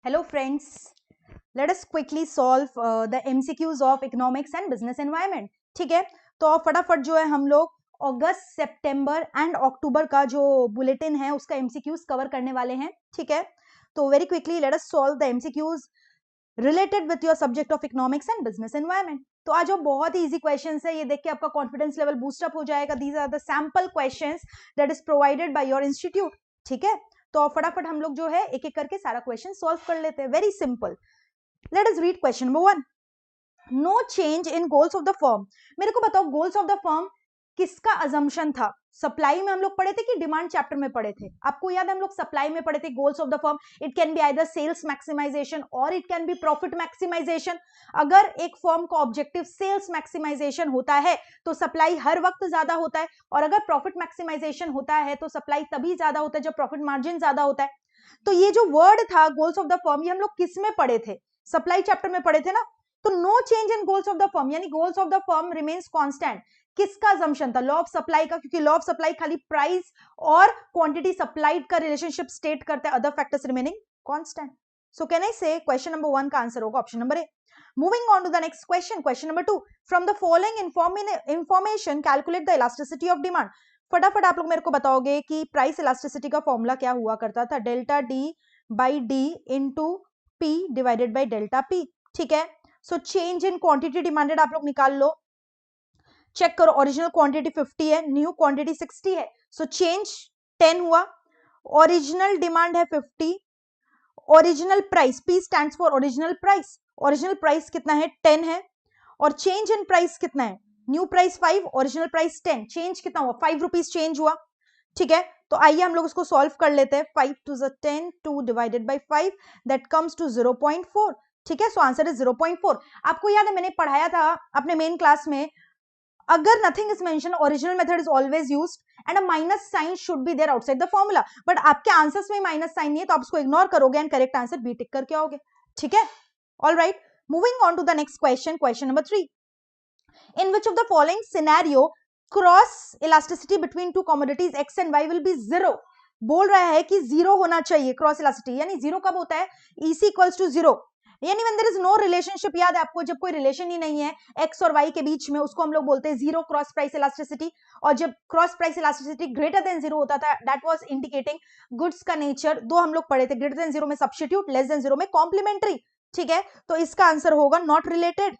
Hello friends, let us quickly solve the MCQs of economics and business environment. ठीक है, तो फटाफट जो है हम लोग अगस्त, सितंबर एंड अक्टूबर का जो बुलेटिन है उसका MCQs कवर करने वाले हैं. ठीक है, तो very quickly let us solve the MCQs related with your subject of economics and business environment. तो आज बहुत ही इजी क्वेश्चंस है, ये देख के आपका कॉन्फिडेंस लेवल बूस्ट अप हो जाएगा. These are the sample questions that is provided by your institute. ठीक है, तो फटाफट हम लोग जो है एक एक करके सारा क्वेश्चन सॉल्व कर लेते हैं. Very simple. Let us read question number 1. No change in goals of the firm. मेरे को बताओ गोल्स ऑफ द फर्म किसका अजम्पशन था? सप्लाई में हम लोग पढ़े थे कि डिमांड चैप्टर में पढ़े थे? आपको याद है हम लोग सप्लाई में पढ़े थे goals of the firm. It can be either sales maximization और it can be profit maximization. अगर एक फर्म का ऑब्जेक्टिव सेल्स मैक्सिमाइजेशन होता है तो सप्लाई हर वक्त ज्यादा होता है, और अगर प्रॉफिट मैक्सिमाइजेशन होता है तो सप्लाई तभी ज्यादा होता है जब प्रॉफिट मार्जिन ज्यादा होता है. तो ये जो वर्ड था गोल्स ऑफ द फर्म, ये हम लोग किस में पढ़े थे? सप्लाई चैप्टर में पढ़े थे ना. तो no change in goals of the firm यानी goals of the firm remains constant. किसका अजम्पशन था? लॉ ऑफ सप्लाई का, क्योंकि लॉ ऑफ सप्लाई खाली प्राइस और क्वांटिटी सप्लाइड का रिलेशनशिप स्टेट करता है, other factors remaining constant. So can I say question number 1 का आंसर होगा option number A. Moving on to the next question, question number 2. From the following information, calculate the elasticity of demand. फटाफट आप लोग मेरे को बताओगे कि price elasticity का फॉर्मूला क्या हुआ करता था? Delta D by D into P divided by delta P. ठीक है, so change in quantity demanded आप लोग निकाल लो. चेक करो, ओरिजिनल क्वांटिटी 50 है, न्यू क्वांटिटी 60 है, सो चेंज 10 हुआ. ओरिजिनल डिमांड है 50, original price, P stands for original price, original price कितना है? 10 है. और चेंज इन प्राइस कितना है? New price 5, original price 10, change कितना हुआ? 5 रुपीज चेंज हुआ. ठीक है, तो आइए हम लोग इसको सॉल्व कर लेते हैं. 5 to the 10, 2 divided by 5, that comes to 0.4. ठीक है, सो आंसर इज 0.4. आपको याद है मैंने पढ़ाया था अपने मेन क्लास में, अगर nothing is mention original method is always used and a minus sign should be there outside the formula. But आपके आंसर्स में माइनस साइन नहीं है तो आप उसको इग्नोर करोगे and correct answer B tick करके आओगे. ठीक है, all right. Moving on to the next question, question number 3. In which of the following scenario cross elasticity between two commodities x and y will be zero? बोल रहा है कि zero होना चाहिए क्रॉस इलास्टिसिटी. यानी जीरो कब होता है? EC इक्वल्स टू जीरो, यानी when there is no relationship. याद है आपको, जब कोई रिलेशन ही नहीं है x और y के बीच में, उसको हम लोग बोलते हैं जीरो क्रॉस प्राइस इलास्टिसिटी. और जब cross price elasticity greater than zero होता था, दैट वाज इंडिकेटिंग गुड्स का नेचर. दो हम लोग पढ़े थे, ग्रेटर देन जीरो में सब्स्टिट्यूट, लेस देन जीरो में कॉम्प्लीमेंट्री. ठीक है, तो इसका आंसर होगा not related.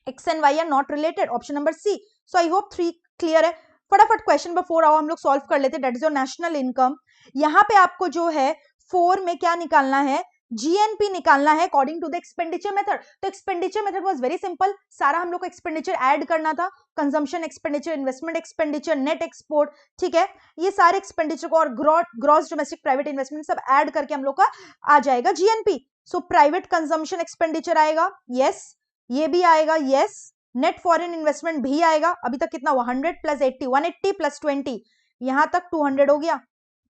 x and y are not related, option number C. So I hope 3 clear है. फटाफट क्वेश्चन नंबर 4 आओ हम लोग सॉल्व कर लेते हैं. That is your national income. यहाँ पे आपको जो है 4 में क्या निकालना है? जीएनपी निकालना है according to the expenditure method. तो expenditure method was very simple. सारा हम लोग को एक्सपेंडिचर ऐड करना था, consumption expenditure, investment expenditure, net export. ठीक है, ये सारे एक्सपेंडिचर को और ग्रॉस डोमेस्टिक प्राइवेट इन्वेस्टमेंट सब ऐड करके हम लोग का आ जाएगा GNP. So private consumption expenditure आएगा, यस. ये भी आएगा, यस. नेट फॉरेन इन्वेस्टमेंट भी आएगा. अभी तक कितना हुआ? 100 प्लस 80, 180 प्लस 20, यहां तक 200 हो गया.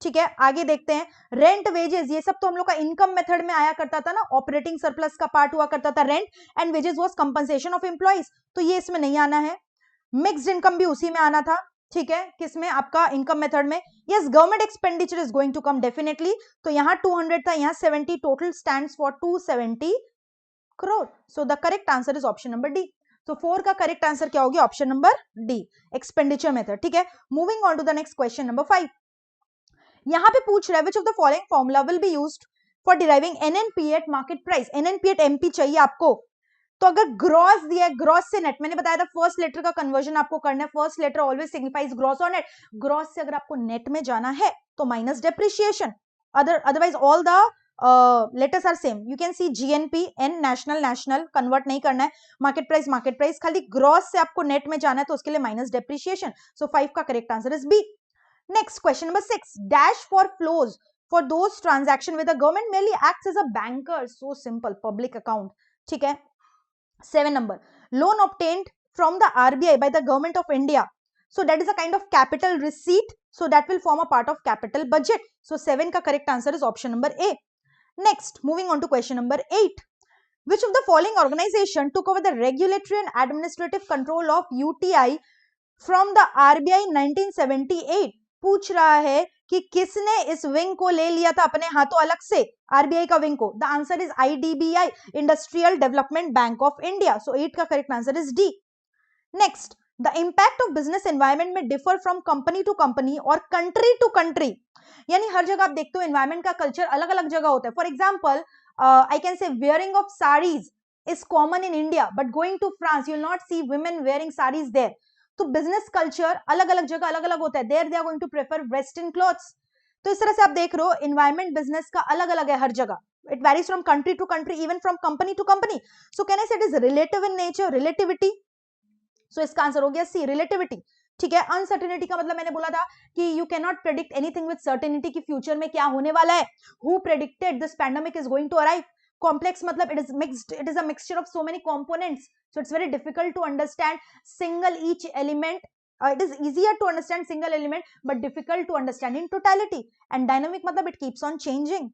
ठीक है, आगे देखते हैं. रेंट, वेजेस, ये सब तो हम लोग का इनकम मेथड में आया करता था ना. ऑपरेटिंग सरप्लस का पार्ट हुआ करता था rent, and wages was compensation of employees, तो ये इसमें नहीं आना है. मिक्स्ड इनकम भी उसी में आना था. ठीक है, किसमें? आपका इनकम मेथड में. Yes, government expenditure is going to come definitely. तो यहाँ 200 था, यहाँ 70, total stands for 270 crore. So the correct answer is option number D. So 4 का करेक्ट आंसर क्या होगी? Option number D, expenditure method. ठीक है, moving on to the next question number 5. यहां पे पूछ रहा है which of the following formula will be used for deriving NNP at market price. NNP at MP चाहिए आपको. तो अगर ग्रॉस दिया है, ग्रॉस से नेट, मैंने बताया था फर्स्ट लेटर का कन्वर्जन आपको करना है. First letter always signifies gross और नेट. ग्रॉस से अगर आपको नेट में जाना है तो minus depreciation, otherwise all the letters are same. You can see GNP, N national, national convert नहीं करना है. मार्केट प्राइस, खाली ग्रॉस से आपको नेट में जाना है तो उसके लिए माइनस डेप्रिसिएशन. सो 5 का correct answer is B. Next question number 6. Dash for flows for those transaction with the government merely acts as a banker. So simple, public account. ठीक है. 7 number, loan obtained from the RBI by the government of India. So that is a kind of capital receipt. So that will form a part of capital budget. So 7 का correct answer is option number A. Next, moving on to question number 8. Which of the following organization took over the regulatory and administrative control of UTI from the RBI 1978? पूछ रहा है कि किसने इस wing को ले लिया था अपने हाथों अलग से, आरबीआई का विंग को? The answer is IDBI, industrial development bank of India. So 8 का correct answer is D. Next, the impact of business environment may differ from company to company और कंट्री टू कंट्री, यानी हर जगह आप देखते हो एनवायरमेंट का कल्चर अलग अलग जगह होता है। For example I can say wearing of saris is common in India, but going to France you will not see women wearing sarees there. तो business culture अलग अलग जगह अलग अलग होता है, there they are going to prefer western clothes. तो इस तरह से आप देख रहे हो environment business का अलग अलग है हर जगह, it varies from country to country, even from company to company. So can I say it is relative in nature, relativity? So इसका आंसर हो गया सी, relativity. ठीक है, अनसर्टेनिटी का मतलब मैंने बोला था कि you can not predict anything with certainty कि फ्यूचर में क्या होने वाला है. Who predicted this pandemic is going to arrive? Complex मतलब it is mixed, it is a mixture of so many components, so it's very difficult to understand single each element. It is easier to understand single element but difficult to understand in totality. And dynamic मतलब it keeps on changing.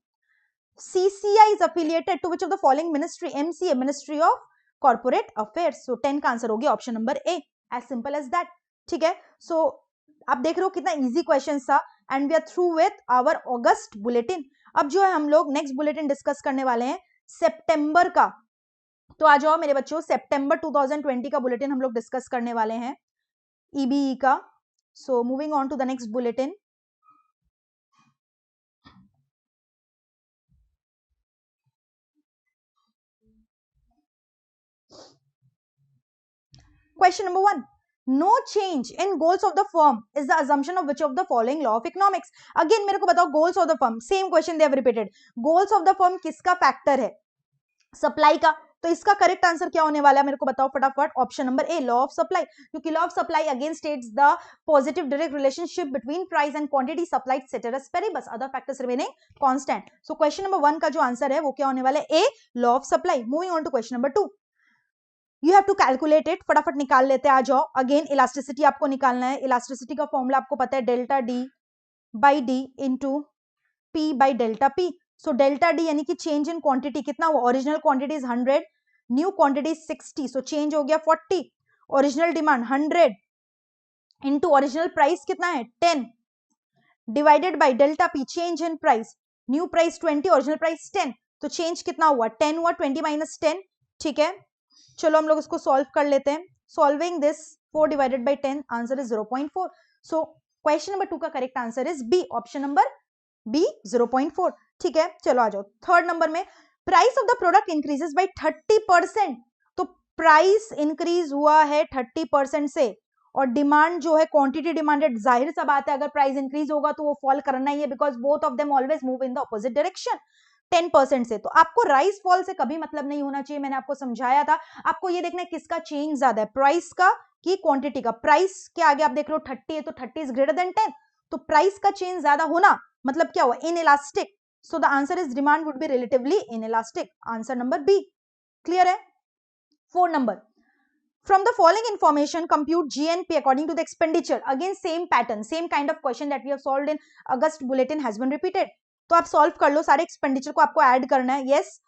CCI is affiliated to which of the following ministry? MCA, Ministry of Corporate Affairs. So 10 का answer हो गया option number A, as simple as that. ठीक है, so आप देख रहे हो कितना इजी क्वेश्चन था. And we are through with our August bulletin. अब जो है हम लोग नेक्स्ट बुलेटिन डिस्कस करने वाले हैं सितंबर का. तो आ जाओ मेरे बच्चों, सितंबर 2020 का बुलेटिन हम लोग डिस्कस करने वाले हैं, ईबीई का. So moving on to the next bulletin. Question number 1. No change in goals of the firm is the assumption of which of the following law of economics? Again मेरे को बताओ, goals of the firm, same question they have repeated. Goals of the firm किसका factor है? Supply का. तो इसका correct answer क्या होने वाला है मेरे को बताओ फटाफट. Option number A, law of supply. क्योंकि law of supply again states the positive direct relationship between price and quantity supplied ceteris paribus, other factors remaining constant. So question number 1 का जो आंसर है वो क्या होने वाला है? A, law of supply. Moving on to question number 2. You have to calculate it, फटाफट निकाल लेते हैं. आ जाओ. अगेन इलास्टिसिटी आपको निकालना है. इलास्टिसिटी का फॉर्मूला आपको पता है, delta D by D into P by delta P. So delta D यानी कि चेंज इन क्वांटिटी कितना हुआ? Original quantity is 100, new quantity 60, so change हो गया 40. Original demand 100 into original price कितना है 10 divided by delta P, change in price. New price 20, original price 10, तो change कितना हुआ? 10 हुआ. 20 माइनस 10. ठीक है, चलो हम लोग इसको सॉल्व कर लेते हैं. Solving this 4 divided by 10, answer is 0.4. So question number 2 का correct answer is B, option number B 0.4. ठीक है, चलो आ जाओ. थर्ड नंबर में, price of the product increases by 30%. तो प्राइस इंक्रीज हुआ है 30% से, और डिमांड जो है क्वांटिटी डिमांडेड, जाहिर सा बात है अगर प्राइस इंक्रीज होगा तो वो फॉल करना ही है, because both of them always move in the opposite direction. 10% से. तो आपको राइज फॉल से कभी मतलब नहीं होना चाहिए, मैंने आपको समझाया था. आपको ये देखना है किसका चेंज ज्यादा है, प्राइस का कि क्वांटिटी का. प्राइस के आगे आप देख रहे हो 30 है, तो 30 इज ग्रेटर देन 10, तो प्राइस का चेंज ज्यादा होना मतलब क्या हुआ? Inelastic. So the answer is demand would be relatively inelastic. Answer number B. Clear है? 4 number, from the following information compute GNP according to the expenditure. Again same pattern, same kind of question that we have solved in August bulletin has been repeated. तो आप solve कर लो. सारे expenditure को आपको add करना है. Yes,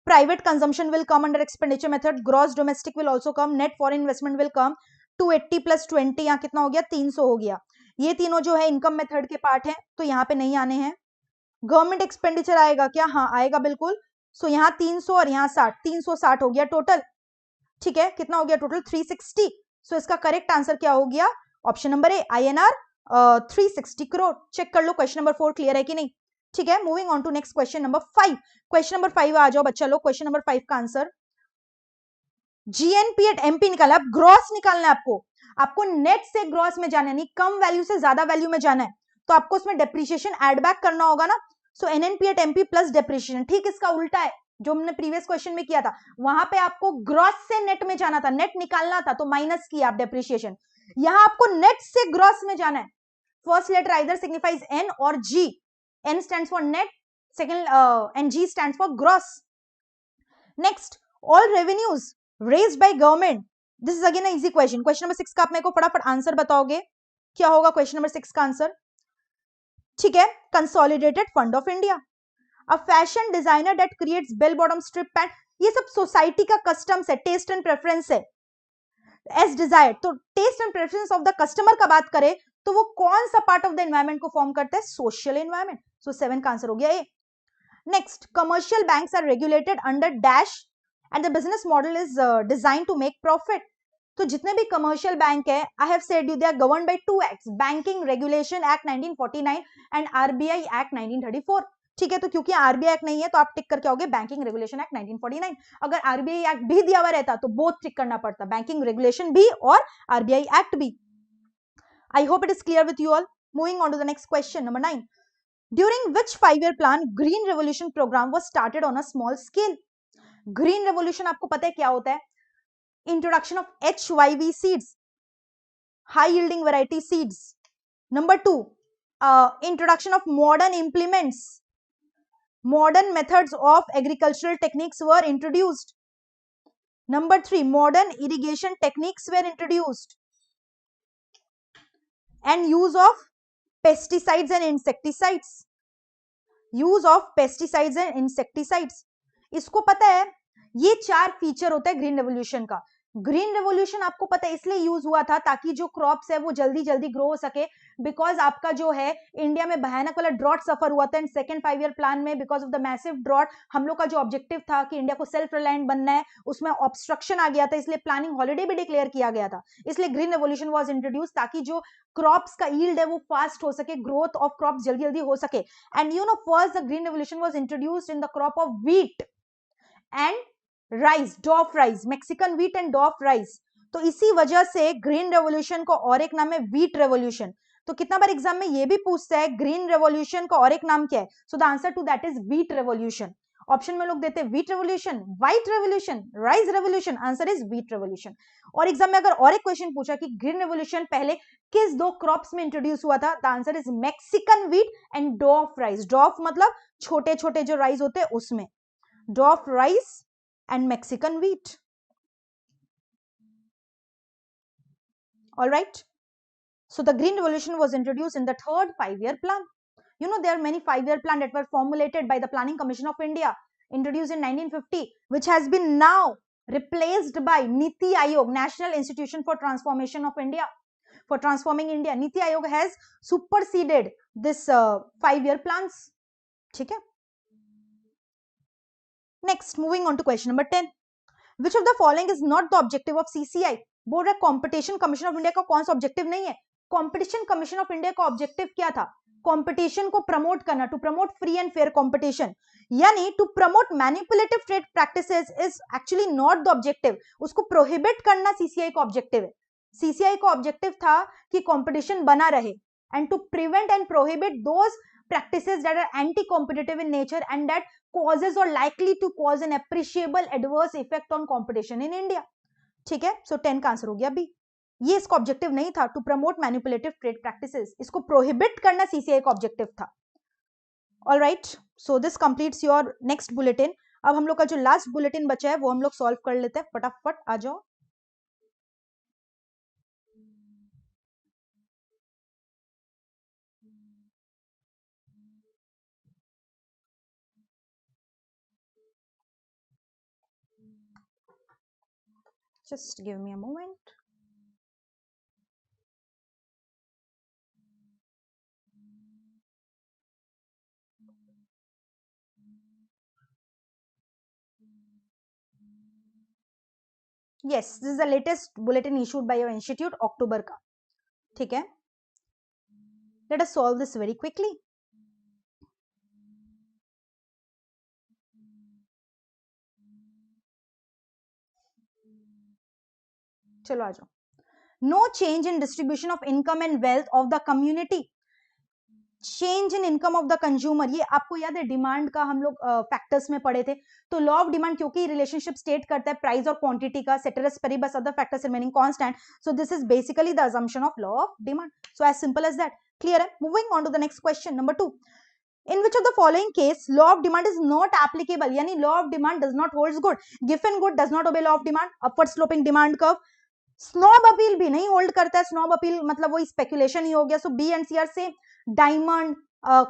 private consumption will come under expenditure method, gross domestic will also come, net foreign investment will come. 280 plus 20 यहाँ कितना हो गया? 300 हो गया. ये तीनों जो है इनकम मेथड के पार्ट है, तो यहाँ पे नहीं आने हैं. गवर्नमेंट एक्सपेंडिचर आएगा क्या? हाँ आएगा बिल्कुल. सो यहाँ 300 और यहाँ 60, 360 हो गया टोटल. ठीक है, कितना हो गया टोटल? 360. सो इसका करेक्ट आंसर क्या हो गया? Option number A, INR 360 crore. Check कर लो क्वेश्चन नंबर 4 क्लियर है कि नहीं. ठीक है, moving on to next question number 5. Question number 5 आ जाओ बच्चा लोग. क्वेश्चन नंबर 5 का आंसर जीएनपी एट एमपी निकालना है. अब ग्रॉस निकालना है आपको. आपको नेट से ग्रॉस में जाना है, नहीं कम वैल्यू से ज्यादा वैल्यू में जाना है, तो आपको उसमें डेप्रिसिएशन एड बैक करना होगा ना. So NNP at MP plus depreciation. ठीक इसका उल्टा है जो हमने प्रीवियस क्वेश्चन में किया था. वहां पे आपको ग्रॉस से नेट में जाना था, नेट निकालना था, तो माइनस किया आप डेप्रिसिएशन. यहां आपको नेट से ग्रॉस में जाना है. First letter either signifies N और G. N stands for net, second and G stands for gross. Next, all revenues raised by government. This is again an easy question. Question number 6 का आप मेरे को फटाफट answer बताओगे. क्या होगा question number 6 का आंसर? ठीक है, consolidated fund of India. A fashion designer that creates bell bottom strip pant. ये सब सोसाइटी का कस्टम्स है, टेस्ट एंड प्रेफरेंस है, एज डिजायर्ड. तो taste and preference of the customer का बात करें तो वो कौन सा पार्ट ऑफ द एनवायरमेंट को फॉर्म करता है? Social environment. सो 7 का आंसर हो गया A. Next, commercial banks are regulated under dash and the business model is design to make profit. तो जितने भी कमर्शियल बैंक है, I have said you, they are governed by 2 acts, banking regulation act 1949 and RBI act 1934। ठीक है, तो क्योंकि RBI act नहीं है तो आप टिक करके आओगे बैंकिंग रेगुलेशन एक्ट 1949। अगर आरबीआई एक्ट भी दिया हुआ रहता तो बोथ टिक करना पड़ता, बैंकिंग रेगुलेशन भी और आरबीआई एक्ट भी। I hope it is clear with you all. Moving on to the next question number 9, during which 5-year plan green revolution program was started on a small scale? Green revolution आपको पता है क्या होता है? Introduction of HYV seeds, high yielding variety seeds. Number 2, introduction of modern implements, modern methods of agricultural techniques were introduced. Number 3, modern irrigation techniques were introduced, and use of pesticides and insecticides. use of pesticides and insecticides. इसको पता है, ये 4 feature होता है green revolution का। Green revolution आपको पता है इसलिए यूज हुआ था ताकि जो क्रॉप्स है वो जल्दी जल्दी ग्रो हो सके, बिकॉज आपका जो है इंडिया में भयानक वाला ड्रॉट सफर हुआ था। एंड सेकंड 5-year प्लान में because of the massive drought हम लोग का जो ऑब्जेक्टिव था कि इंडिया को सेल्फ रिलायंट बनना है, उसमें ऑब्स्ट्रक्शन आ गया था, इसलिए प्लानिंग हॉलिडे भी डिक्लेयर किया गया था। इसलिए ग्रीन रेवोल्यूशन वाज इंट्रोड्यूस ताकि जो क्रॉप्स का यील्ड है वो फास्ट हो सके, ग्रोथ ऑफ क्रॉप्स जल्दी जल्दी हो सके। And you know first the green revolution was introduced in the crop of wheat and rice, डॉफ rice, Mexican wheat and dwarf rice. तो इसी वजह से ग्रीन रेवोल्यूशन को और एक नाम है व्हीट रेवोल्यूशन। तो कितना बार एग्जाम में ये भी पूछता है ग्रीन रेवोल्यूशन का और एक नाम क्या है? So the answer to that is wheat revolution. Option में लोग देते हैं wheat revolution, white revolution, rice revolution, answer is wheat revolution. और एग्जाम में अगर और एक क्वेश्चन पूछा कि ग्रीन रेवोल्यूशन पहले किस 2 क्रॉप्स में इंट्रोड्यूस हुआ था, the answer is Mexican wheat and dwarf rice. Dwarf मतलब छोटे छोटे जो राइस होते हैं उसमें, dwarf rice and Mexican wheat. All right. So the Green Revolution was introduced in the third 5-year plan. You know, there are many 5-year plans that were formulated by the Planning Commission of India, introduced in 1950, which has been now replaced by Niti Aayog, National Institution for Transformation of India, for transforming India. Niti Aayog has superseded this 5-year plans. ठीक है? Next, moving on to question number 10. Which of the following is not the objective of CCI? बोल रहा है competition commission of India का कौन सा objective नहीं है? कॉम्पिटिशन कमीशन ऑफ इंडिया का ऑब्जेक्टिव क्या था? कंपटीशन को प्रमोट करना, to promote free and fair competition, यानी to promote manipulative trade practices is actually not the objective. उसको प्रोहिबिट करना सीसीआई का ऑब्जेक्टिव है। सीसीआई का ऑब्जेक्टिव था कि कंपटीशन बना रहे and to prevent and prohibit those practices that are anti-competitive in nature and that causes or likely to cause an appreciable adverse effect on competition in India. ठीक है, सो 10 का answer हो गया बी। ये इसका ऑब्जेक्टिव नहीं था to promote manipulative trade practices, इसको प्रोहिबिट करना सीसीआई का ऑब्जेक्टिव था। All right, so this completes your next bulletin. अब हम लोग का जो लास्ट बुलेटिन बचा है वो हम लोग सॉल्व कर लेते हैं, फटाफट आ जाओ। Just give me a moment. Yes, this is the latest bulletin issued by your institute, अक्टूबर का। ठीक है, let us solve this very quickly. चलो आ जाओ। No change in distribution of income and wealth of the community, change in income of the consumer. ये आपको याद है डिमांड का हम लोग फैक्टर्स में पढ़े थे। तो लॉ ऑफ डिमांड क्योंकि रिलेशनशिप स्टेट करता है प्राइस और क्वांटिटी का, ceteris paribus other factors remaining constant, so this is basically the assumption of law of demand. So as simple as that, clear है? Moving on to the next question number 2, in which of the following case law of demand is not applicable, यानी law of demand does not holds good. Giffen good does not obey law of demand, upward sloping demand curve, snob appeal भी नहीं hold करता है। Snob appeal मतलब वही speculation ही हो गया। So B and C are same. Diamond,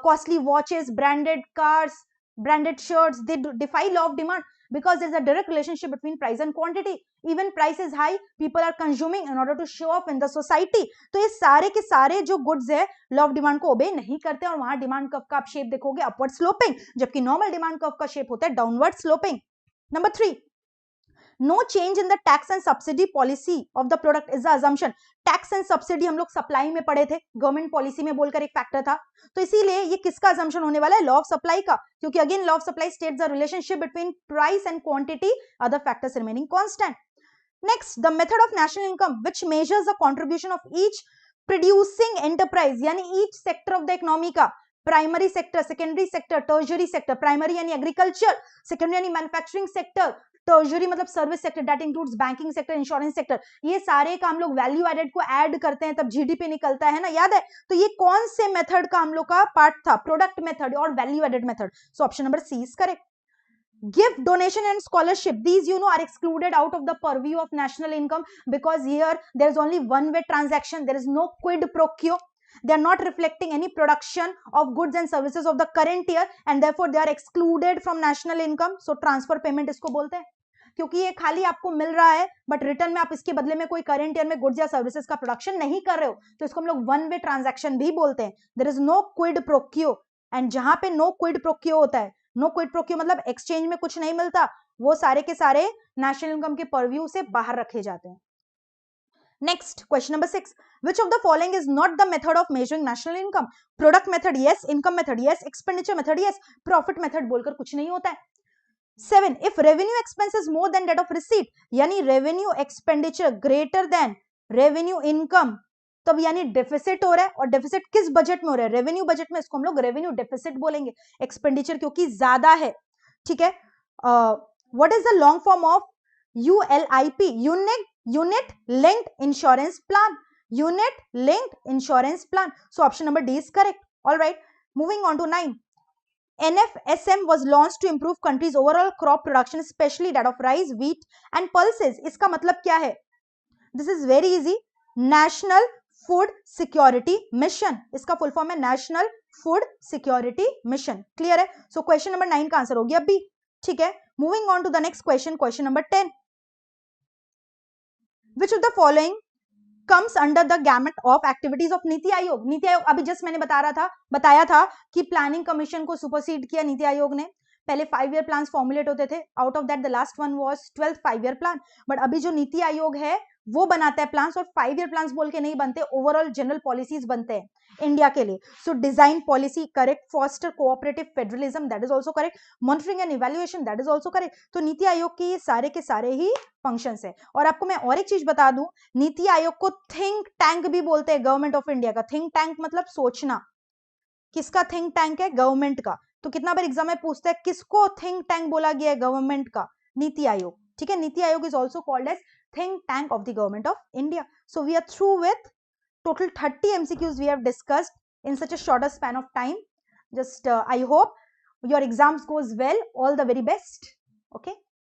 costly watches, branded cars, branded shirts, they defy law of demand. because there's a direct relationship between price and quantity. Even price is high, people are consuming in order to show off in the society. तो ये सारे के सारे जो goods है law of demand को ओबे नहीं करते, और वहां डिमांड कर्व का आप शेप देखोगे अपवर्ड स्लोपिंग, जबकि नॉर्मल डिमांड कर्व का शेप होता है downward sloping. Number 3, no change in the tax and subsidy policy of the product is the assumption. Tax and subsidy हम लोग सप्लाई में पढ़े थे, गवर्नमेंट पॉलिसी में बोलकर एक फैक्टर था, तो इसीलिए ये किसका अजम्पशन होने वाला है, लॉ ऑफ सप्लाई का, क्योंकि again law of supply states the relationship between price and quantity, other factors remaining constant. Next, the method of national income which measures the contribution of each producing enterprise, यानी each sector of the economy का, primary sector, secondary sector, tertiary sector, primary यानी agriculture, secondary यानी manufacturing sector, tertiary मतलब service sector, that includes banking sector, insurance sector. ये सारे का हम लोग वैल्यू एडेड को ऐड करते हैं तब जीडीपी निकलता है ना, याद है. तो ये कौन से मेथड का हम लोग का पार्ट था, प्रोडक्ट मेथड और value added method. So option number C is correct. Gift, donation and scholarship, these are excluded out of the purview of national income, because here there is only one way transaction, there is no quid pro quo, they are not reflecting any production of goods and services of the current year, and therefore they are excluded from national income. So transfer payment इसको बोलते हैं, क्योंकि ये खाली आपको मिल रहा है but return में आप इसके बदले में कोई करंट ईयर में गुड्स या सर्विसेज का प्रोडक्शन नहीं कर रहे हो, तो इसको हम लोग वन वे ट्रांजैक्शन भी बोलते हैं. There is no quid pro quo, and जहां पे नो क्विड प्रो क्यो होता है, नो क्विड प्रो क्यो मतलब एक्सचेंज में कुछ नहीं मिलता, वो सारे के सारे नेशनल इनकम के परव्यू से बाहर रखे जाते हैं. Next, question number 6, which of the following is not the method of measuring national income? Product method yes, income method yes, expenditure method yes, profit method बोलकर कुछ नहीं होता है. 7, if revenue expense is more than that of receipt, यानी revenue expenditure greater than revenue income, तब यानी deficit हो रहा है, और डेफिसिट किस बजट में हो रहा है, रेवेन्यू बजट में, इसको हम लोग रेवेन्यू डेफिसिट बोलेंगे. एक्सपेंडिचर क्योंकि ज्यादा है, ठीक है. What is the long form of ULIP, unit linked insurance plan, unit linked insurance plan. So option number D is correct. Alright, moving on to 9, NFSM was launched to improve country's overall crop production, especially that of rice, wheat and pulses. इसका मतलब क्या है? This is very easy. National Food Security Mission. इसका full form है National Food Security Mission. Clear है? So question number 9 का answer हो गया बी. ठीक है, moving on to the next question, question number 10. Which of the following comes under the gamut of activities of NITI Aayog? NITI Aayog अभी just मैंने बताया था कि प्लानिंग कमीशन को सुपरसीड किया नीति आयोग ने. पहले 5 ईयर प्लान्स फॉर्मुलेट होते थे, out of that the last one was 12th 5 year plan. But अभी जो नीति आयोग है वो बनाता है प्लान्स, और 5 ईयर प्लान्स बोल के नहीं बनते, ओवरऑल जनरल पॉलिसीज बनते हैं इंडिया के लिए. So design policy correct, foster cooperative federalism that is also correct, monitoring and evaluation that is also correct. तो नीति आयोग के सारे के सारे ही फंक्शंस है. और आपको मैं और एक चीज बता दूं, नीति आयोग को थिंक टैंक भी बोलते हैं गवर्नमेंट ऑफ इंडिया का. थिंक टैंक मतलब सोचना. किसका थिंक टैंक है? गवर्नमेंट का. तो कितना बार एग्जाम में पूछता है किसको थिंक टैंक बोला गया है? गवर्नमेंट का, नीति आयोग. ठीक है, NITI Aayog is also called as think tank of the government of India. So we are through with total 30 MCQs we have discussed in such a shorter span of time. Just I hope your exams goes well. All the very best. Okay.